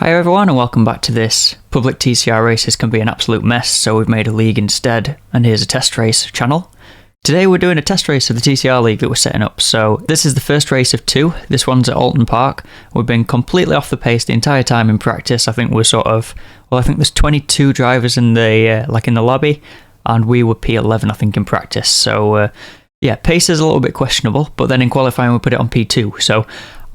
Hi everyone and welcome back to this. Public TCR races can be an absolute mess, so we've made a league instead, and here's a test race channel. Today we're doing a test race of the TCR league that we're setting up, so this is the first race of two. This one's at Oulton Park. We've been completely off the pace the entire time in practice. I think we're I think there's 22 drivers in the in the lobby, and we were P11 I think in practice, so yeah, pace is a little bit questionable, but then in qualifying we put it on P2, so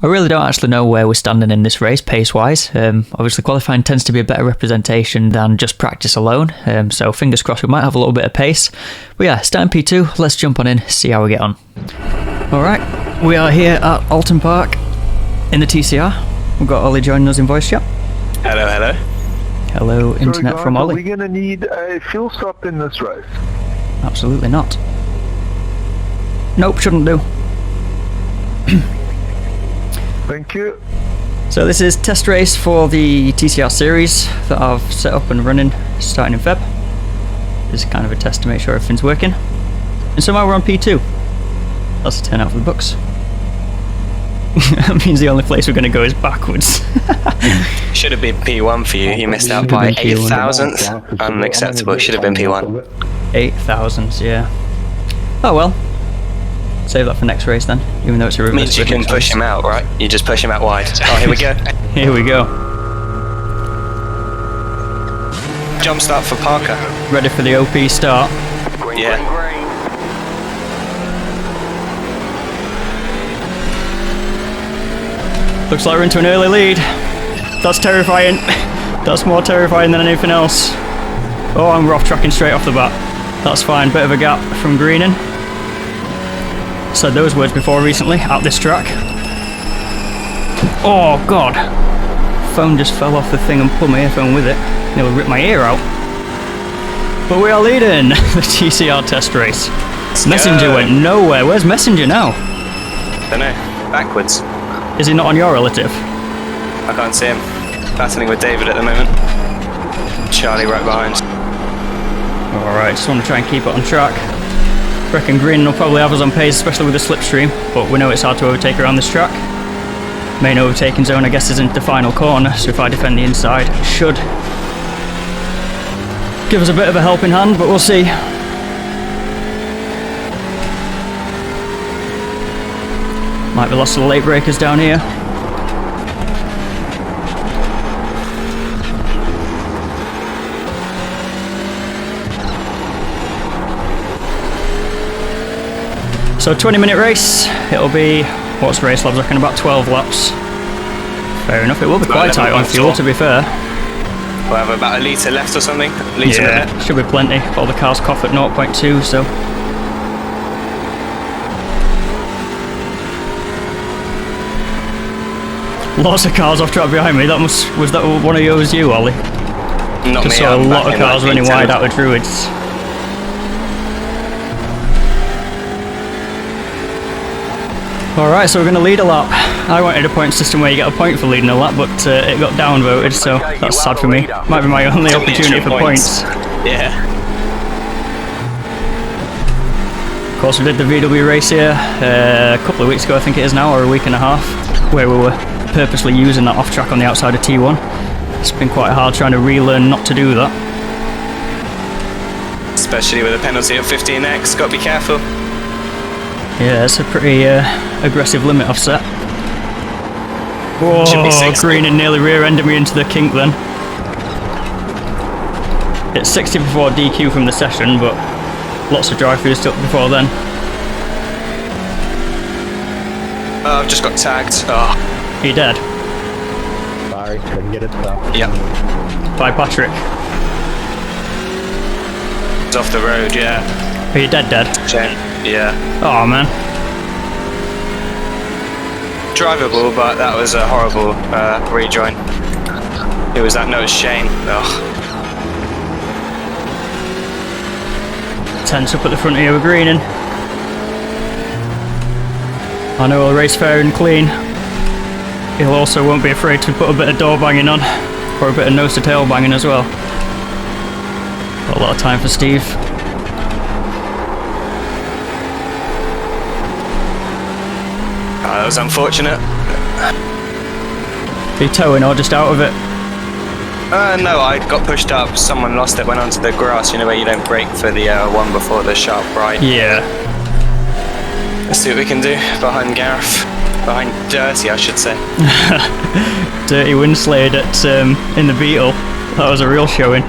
I really don't actually know where we're standing in this race, pace-wise. Obviously, qualifying tends to be a better representation than just practice alone, so fingers crossed we might have a little bit of pace. But yeah, starting P2, let's jump on in, see how we get on. Alright, we are here at Oulton Park in the TCR. We've got Ollie joining us in voice chat. Hello, hello. Hello, internet from Ollie. Are we going to need a fuel stop in this race? Absolutely not. Nope, shouldn't do. Thank you. So this is test race for the TCR series that I've set up and running starting in Feb. This is kind of a test to make sure everything's working. And somehow we're on P2. That's a turn out for the books. That means the only place we're going to go is backwards. Should have been P1 for you. You missed out by 8,000th. Unacceptable. It should have been P1. 8,000, yeah. Oh well. Save that for next race then, even though it's a reverse. Means you can push him out, right? You just push him out wide. Oh, here we go. Here we go. Jump start for Parker. Ready for the OP start. Yeah. Looks like we're into an early lead. That's terrifying. That's more terrifying than anything else. Oh, and we're off tracking straight off the bat. That's fine, bit of a gap from greening. Said those words before recently, at this track. Oh god! Phone just fell off the thing and pulled my earphone with it. Nearly ripped my ear out. But we are leading the TCR test race. Messenger went nowhere. Where's Messenger now? Dunno. Backwards. Is he not on your relative? I can't see him. Battling with David at the moment. Charlie right behind. Alright, just want to try and keep it on track. Reckon Green will probably have us on pace, especially with the slipstream, but we know it's hard to overtake around this track. Main overtaking zone I guess is into the final corner, so if I defend the inside, it should give us a bit of a helping hand, but we'll see. Might be lost to the late breakers down here. So 20-minute race, it'll be, what's race laps, I reckon about 12 laps. Fair enough, it will be quite tight on fuel to be fair. We'll have about a litre left or something. Yeah, should be plenty. All the cars cough at 0.2, so. Lots of cars off track behind me, was that one of yours you, Ollie? Not Just me, saw a lot of cars running wide out of Druids. Alright, so we're going to lead a lap. I wanted a point system where you get a point for leading a lap, but it got downvoted, so that's sad for me. Might be my only opportunity for points. Yeah. Of course, we did the VW race here a couple of weeks ago, I think it is now, or a week and a half, where we were purposely using that off-track on the outside of T1. It's been quite hard trying to relearn not to do that. Especially with a penalty of 15x, got to be careful. Yeah, it's a pretty aggressive limit offset. Whoa, Green and nearly rear-ended me into the kink then. It's 60 before DQ from the session, but lots of drive-throughs still before then. Oh, I've just got tagged. Oh. Are you dead? Sorry, couldn't get it stopped. Yep. By Patrick. It's off the road, yeah. Are you dead? Shane. Yeah. Oh man. Drivable, but that was a horrible rejoin. It was that nose Shane. Ugh. Tense up at the front here with Greening. I know he'll race fair and clean. He'll also won't be afraid to put a bit of door banging on, or a bit of nose to tail banging as well. Got a lot of time for Steve. That was unfortunate. Are you towing or just out of it? No, I got pushed up. Someone lost it, went onto the grass, you know, where you don't brake for the one before the sharp right. Yeah. Let's see what we can do behind Gareth. Behind Dirty, I should say. Dirty Windslade at in the Beetle. That was a real showing.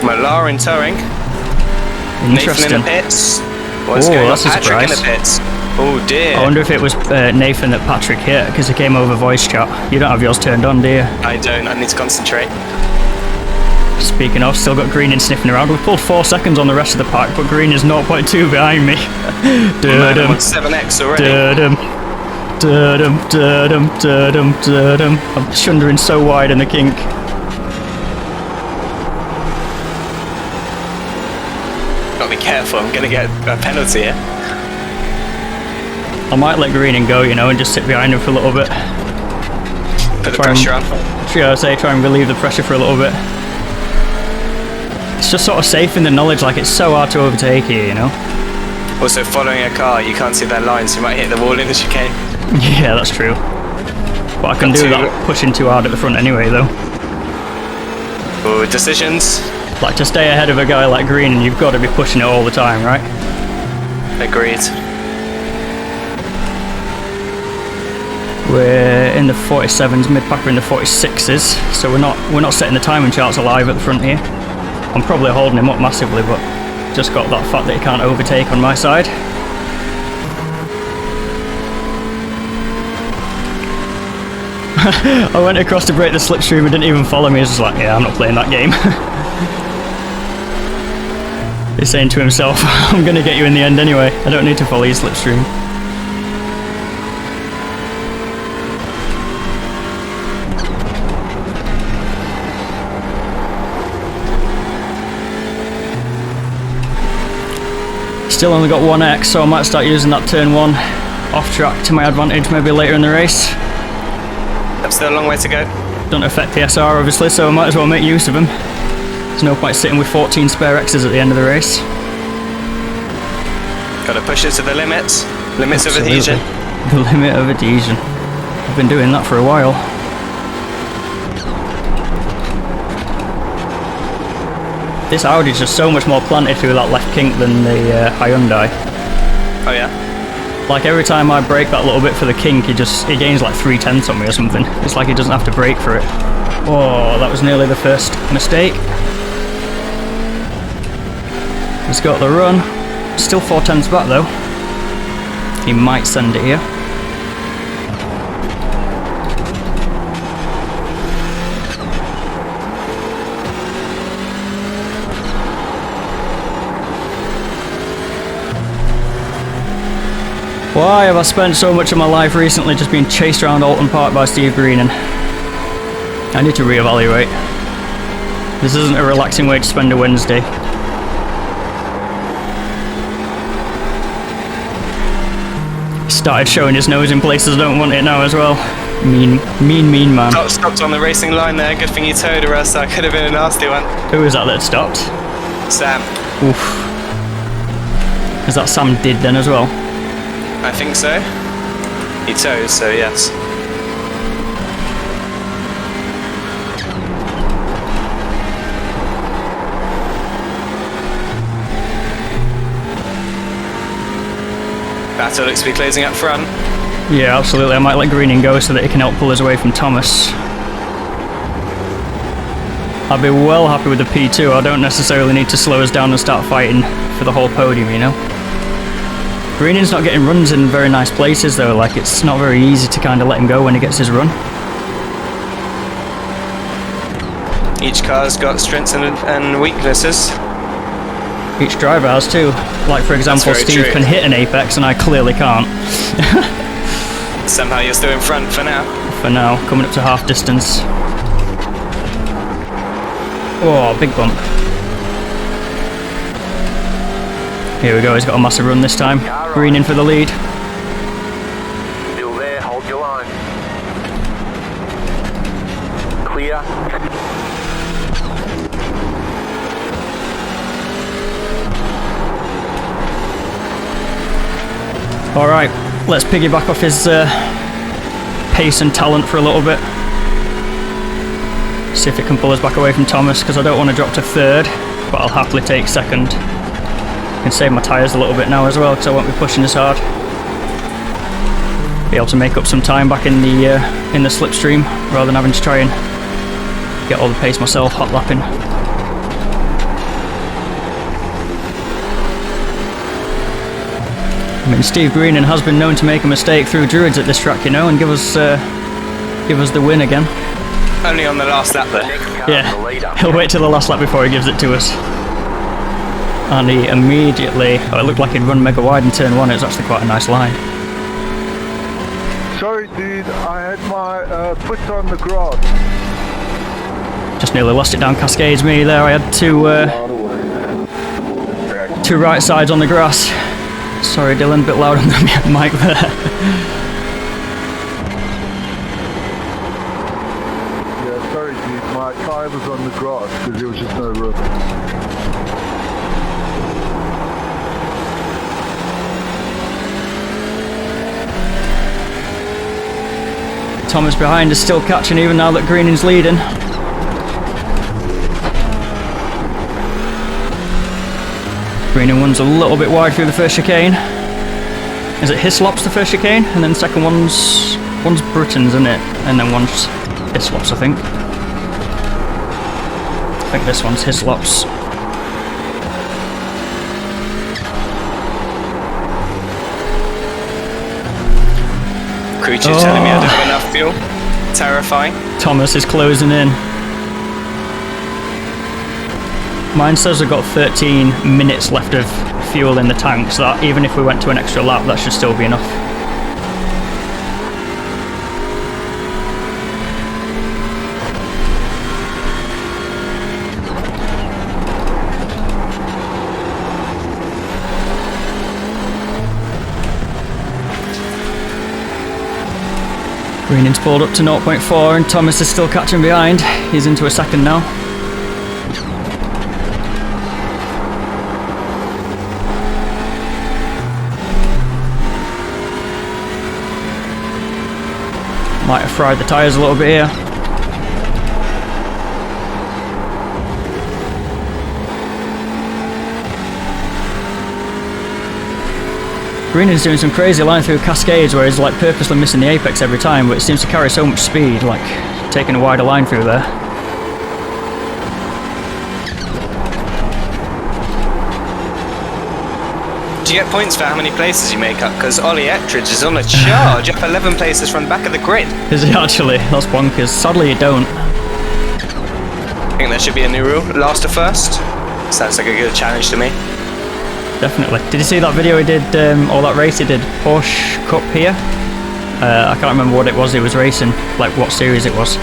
Malar in towing. Interesting. Nathan in the pits. What's Oh, going on? that's a Patrick in the surprise. pits. Oh dear. I wonder if it was Nathan that Patrick hit, because he came over voice chat. You don't have yours turned on, do you? I don't. I need to concentrate. Speaking of, still got Green in sniffing around. We've pulled 4 seconds on the rest of the pack, but Green is 0.2 behind me. Man, I'm on 7x already. I'm shundering so wide in the kink. Gotta be careful. I'm gonna get a penalty here. I might let Green in go, you know, and just sit behind him for a little bit. Put the Try and- pressure on. Yeah, I'd say try and relieve the pressure for a little bit. It's just sort of safe in the knowledge, like it's so hard to overtake here, you know? Also, following a car, you can't see their lines. You might hit the wall in as you came. Yeah, that's true. But I can Got do to- that pushing too hard at the front anyway, though. Oh, decisions. Like, to stay ahead of a guy like Green, and you've got to be pushing it all the time, right? Agreed. We're in the 47s, mid-pack we're in the 46s, so we're not setting the timing charts alive at the front here. I'm probably holding him up massively, but just got that fact that he can't overtake on my side. I went across to break the slipstream and didn't even follow me. He was just like, yeah, I'm not playing that game. He's saying to himself, I'm going to get you in the end anyway. I don't need to follow your slipstream. Still only got 1x, so I might start using that turn 1 off track to my advantage maybe later in the race. That's still a long way to go. Don't affect the SR obviously, so I might as well make use of them. There's no point sitting with 14 spare X's at the end of the race. Gotta push it to the limits. Limits of Absolutely. adhesion. The limit of adhesion. I've been doing that for a while. This Audi's just so much more planted through that left kink than the Hyundai. Oh yeah. Like every time I brake that little bit for the kink, he gains like 3/10 on me or something. It's like he doesn't have to brake for it. Oh, that was nearly the first mistake. He's got the run. Still 4/10 back though. He might send it here. Why have I spent so much of my life recently just being chased around Oulton Park by Steve Greenan? I need to reevaluate. This isn't a relaxing way to spend a Wednesday. He started showing his nose in places I don't want it now as well. Mean man. Stopped on the racing line there. Good thing you towed, or else that could have been a nasty one. Who was that that stopped? Sam. Oof. Is that Sam did then as well? I think so. He tows, so yes. Battle looks to be closing up front. Yeah, absolutely. I might let Greening go so that he can help pull us away from Thomas. I'd be well happy with the P2. I don't necessarily need to slow us down and start fighting for the whole podium, you know? Greening's not getting runs in very nice places though, like it's not very easy to kind of let him go when he gets his run. Each car's got strengths and weaknesses. Each driver has too. Like for example, very Steve true. can hit an apex and I clearly can't. Somehow you're still in front for now. For now, coming up to half distance. Oh, big bump. Here we go, he's got a massive run this time. Green in for the lead. Still there, hold your line. Clear. Alright, let's piggyback off his pace and talent for a little bit. See if it can pull us back away from Thomas, because I don't want to drop to third, but I'll happily take second. I can save my tyres a little bit now as well, because I won't be pushing as hard. Be able to make up some time back in the slipstream, rather than having to try and get all the pace myself, hot lapping. I mean, Steve Greenan has been known to make a mistake through Druids at this track, you know, and give us the win again. Only on the last lap though. Yeah, he'll wait till the last lap before he gives it to us. And he immediately, it looked like he'd run mega wide in turn 1, it was actually quite a nice line. Sorry dude, I had my foot on the grass. Just nearly lost it down Cascades me there. I had two right sides on the grass. Sorry Dylan, a bit loud on the mic there. Yeah, sorry dude, my tyre was on the grass because there was just no room. Thomas behind is still catching even now that Greening's leading. Greening one's a little bit wide through the first chicane. Is it Hislops the first chicane? And then the second one's Britain's, isn't it? And then one's Hislops, I think. I think this one's Hislops. Crew chief's telling me I don't have enough fuel. Terrifying. Thomas is closing in. Mine says I've got 13 minutes left of fuel in the tank, so that even if we went to an extra lap, that should still be enough. Greening's pulled up to 0.4 and Thomas is still catching behind. He's into a second now. Might have fried the tyres a little bit here. Greening's doing some crazy line through Cascades where he's like purposely missing the apex every time, but it seems to carry so much speed, like taking a wider line through there. Do you get points for how many places you make up? Because Ollie Ettridge is on a charge, up 11 places from the back of the grid. Is he actually? That's bonkers. Sadly you don't. I think there should be a new rule. Last to first. Sounds like a good challenge to me. Definitely. Did you see that video he did, or that race he did, Porsche Cup here? I can't remember what it was he was racing, like what series it was.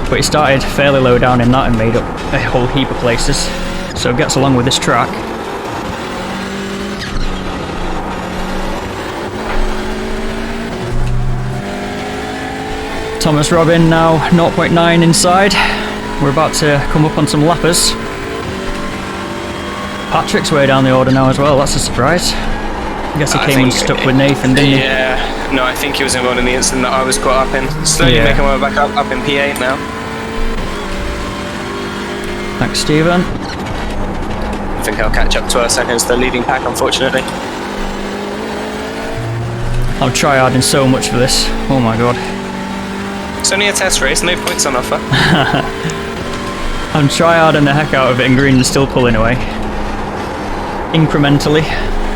But he started fairly low down in that and made up a whole heap of places. So it gets along with this track. Thomas Robin now 0.9 inside. We're about to come up on some lappers. Patrick's way down the order now as well, that's a surprise. I guess he came unstuck with Nathan, didn't he? Yeah, no, I think he was involved in the incident that I was caught up in. Slowly making my way back up in P8 now. Thanks, Stephen. I think I'll catch up 12 seconds to the leading pack, unfortunately. I'm tryharding so much for this, oh my god. It's only a test race, no points on offer. I'm tryharding the heck out of it and Green's still pulling away. Incrementally,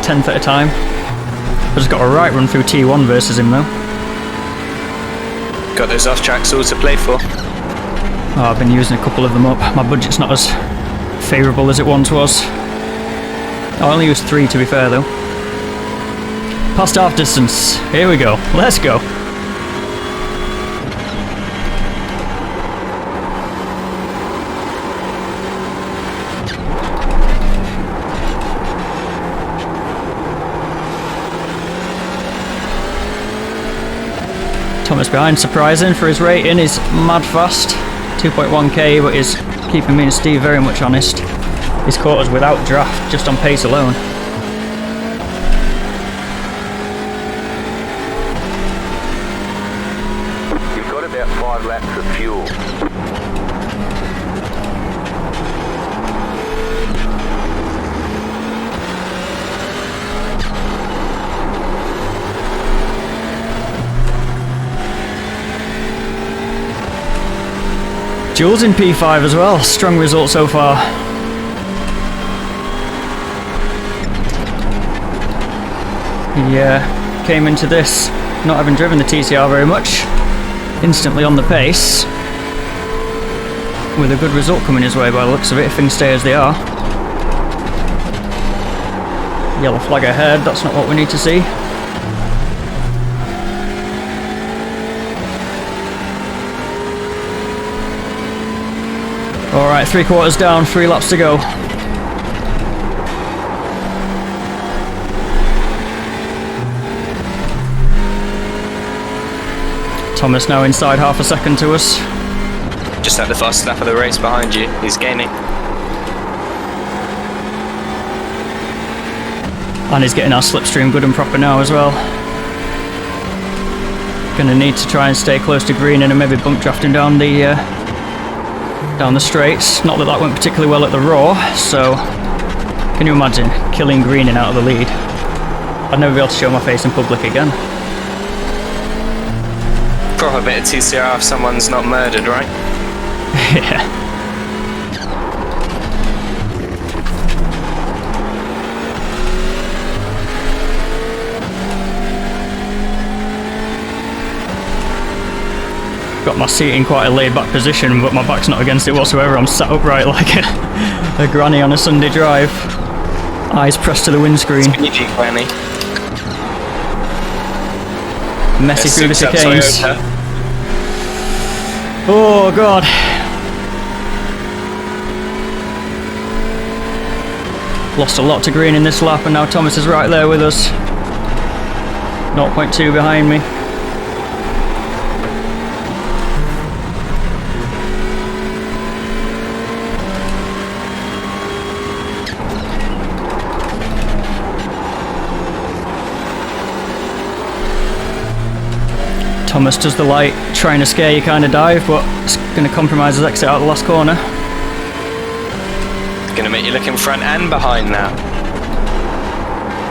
10th at a time. I've just got a right run through T1 versus him though. Got those off-track all to play for. Oh, I've been using a couple of them up. My budget's not as favourable as it once was. I only used 3 to be fair though. Past half distance. Here we go. Let's go. Thomas behind, surprising for his rating, is mad fast, 2.1k, but is keeping me and Steve very much honest. He's caught us without draft, just on pace alone. 5 laps of fuel. Jules in P5 as well, strong result so far. He came into this not having driven the TCR very much, instantly on the pace, with a good result coming his way by the looks of it if things stay as they are. Yellow flag ahead, that's not what we need to see. Alright, 3/4 down, 3 laps to go. Thomas now inside half a second to us. Just at the fastest lap of the race behind you. He's gaining. And he's getting our slipstream good and proper now as well. Gonna need to try and stay close to green and maybe bump drafting down the straights. Not that that went particularly well at the Raw, so can you imagine killing green and out of the lead? I'd never be able to show my face in public again. Proper bit of TCR if someone's not murdered, right? Yeah. Got my seat in quite a laid back position, but my back's not against it whatsoever. I'm sat upright like a granny on a Sunday drive. Eyes pressed to the windscreen. Speedy granny. Messy through the chicanes. Oh god. Lost a lot to green in this lap, and now Thomas is right there with us. 0.2 behind me. Thomas does the light, trying to scare you kind of dive, but it's going to compromise his exit out the last corner. Gonna make you look in front and behind now.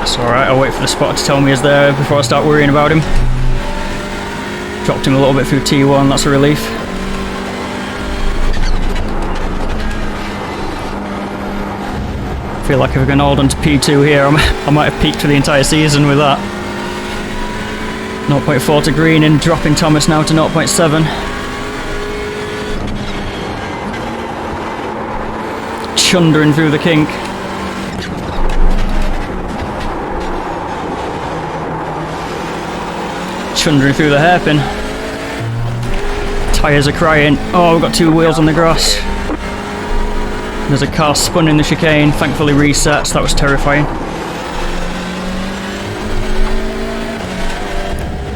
That's alright, I'll wait for the spotter to tell me he's there before I start worrying about him. Dropped him a little bit through T1, that's a relief. I feel like if I can hold on to P2 here, I might have peaked for the entire season with that. 0.4 to green and dropping Thomas now to 0.7. Chundering through the kink. Chundering through the hairpin. Tyres are crying. Oh, we've got 2 wheels on the grass. There's a car spun in the chicane, thankfully resets, that was terrifying.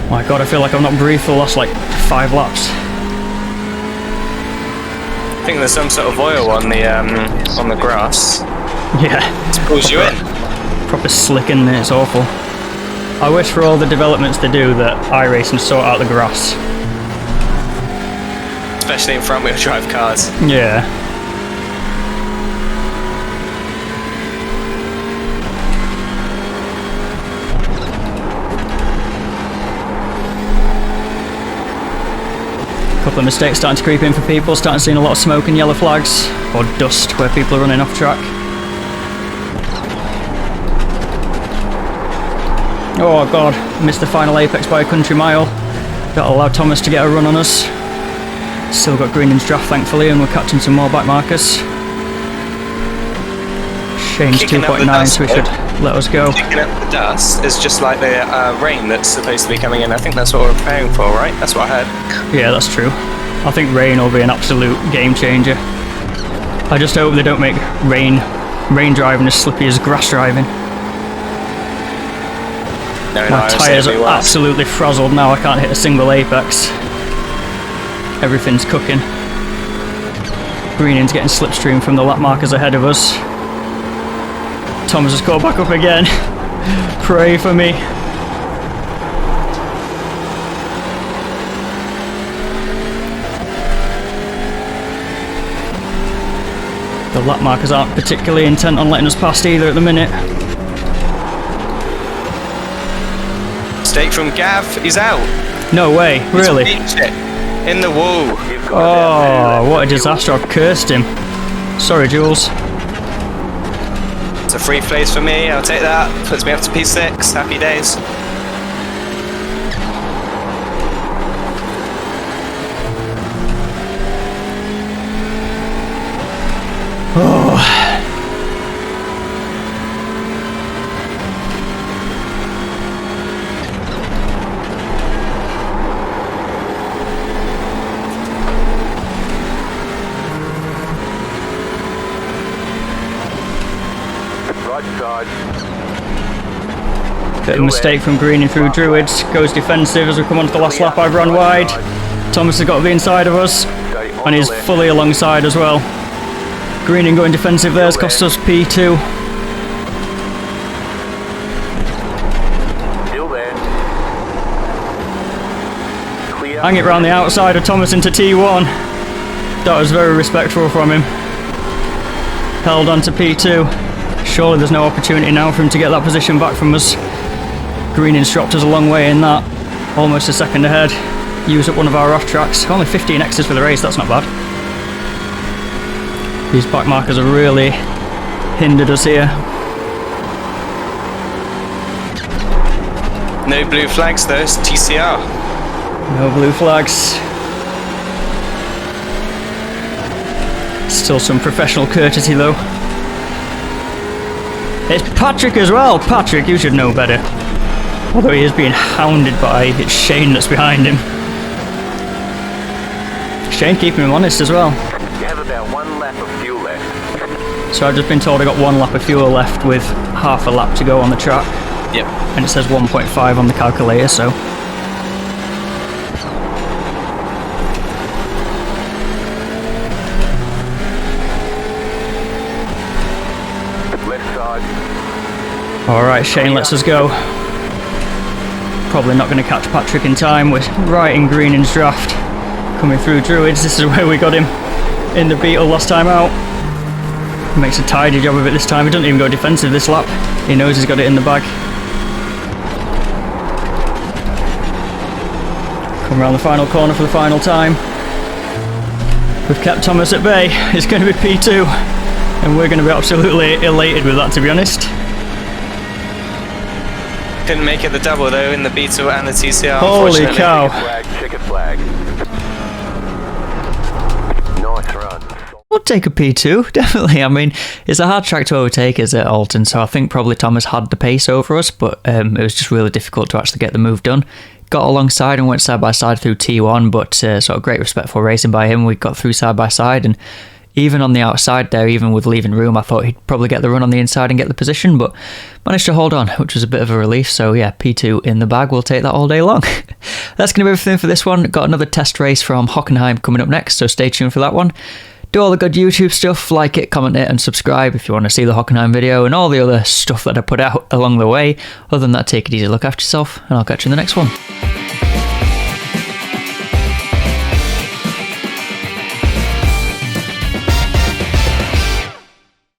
My god, I feel like I've not breathed for the last like 5 laps. I think there's some sort of oil on the grass. Yeah. It pulls you in. Proper slick in there, it's awful. I wish for all the developments they do that iRacing sort out the grass. Especially in front wheel drive cars. Yeah. Couple of mistakes starting to creep in for people, starting seeing a lot of smoke and yellow flags, or dust where people are running off track. Oh god, missed the final apex by a country mile. That'll allow Thomas to get a run on us. Still got green in draft thankfully, and we're catching some more back markers. Shane's 2.9, so we should let us go. Kicking up the dust is just like the rain that's supposed to be coming in. I think that's what we're preparing for, right? That's what I heard. Yeah, that's true. I think rain will be an absolute game changer. I just hope they don't make rain driving as slippy as grass driving. No, My tyres are absolutely frazzled now, I can't hit a single apex. Everything's cooking. Greening's getting slipstream from the lap markers ahead of us. Thomas has caught back up again. Pray for me. . The lap markers aren't particularly intent on letting us past either at the minute. Mistake from Gav, he's out. No way, really? He's beached it in the wall. You've got Oh, what a disaster. I've cursed him. Sorry, Jules. It's a free place for me, I'll take that. Puts me up to P6, happy days. Oh. right side. Bit of a mistake from greening through Druids. Goes defensive as we come onto the last lap. I've run wide. Thomas has got to the inside of us. Stay on And he's the left. fully alongside as well. Greening going defensive there's cost us P2. Still there. Clear. Hang it round the outside of Thomas into T1. That was very respectful from him. Held on to P2. Surely there's no opportunity now for him to get that position back from us. Greening's dropped us a long way in that. Almost a second ahead. Use up one of our off tracks. Only 15 X's for the race, that's not bad. These back markers have really hindered us here. No blue flags though, it's TCR. No blue flags. Still some professional courtesy though. It's Patrick as well. Patrick, you should know better. Although he is being hounded by it's Shane that's behind him. Shane keeping him honest as well. You have about 1 lap of fuel left. So I've just been told I got 1 lap of fuel left with half a lap to go on the track. Yep. And it says 1.5 on the calculator, so. Left side. Alright, Shane lets us go. Probably not going to catch Patrick in time. We're right in Greening's draft. Coming through Druids, this is where we got him in the Beetle last time out. He makes a tidy job of it this time. He doesn't even go defensive this lap. He knows he's got it in the bag. Come around the final corner for the final time. We've kept Thomas at bay. It's going to be P2. And we're going to be absolutely elated with that, to be honest. Couldn't make it the double though in the Beetle and the TCR. Holy unfortunately. cow. Checkered flag. Nice run. We'll take a P2, definitely. I mean, it's a hard track to overtake us at Oulton, so I think probably Thomas had the pace over us, but it was just really difficult to actually get the move done. Got alongside and went side by side through T1, but sort of great respectful racing by him. We got through side by side, and even on the outside there, even with leaving room, I thought he'd probably get the run on the inside and get the position, but managed to hold on, which was a bit of a relief. So yeah, P2 in the bag, we'll take that all day long. That's going to be everything for this one. Got another test race from Hockenheim coming up next, so stay tuned for that one. Do all the good YouTube stuff, like it, comment it, and subscribe if you want to see the Hockenheim video and all the other stuff that I put out along the way. Other than that, take it easy, look after yourself, and I'll catch you in the next one.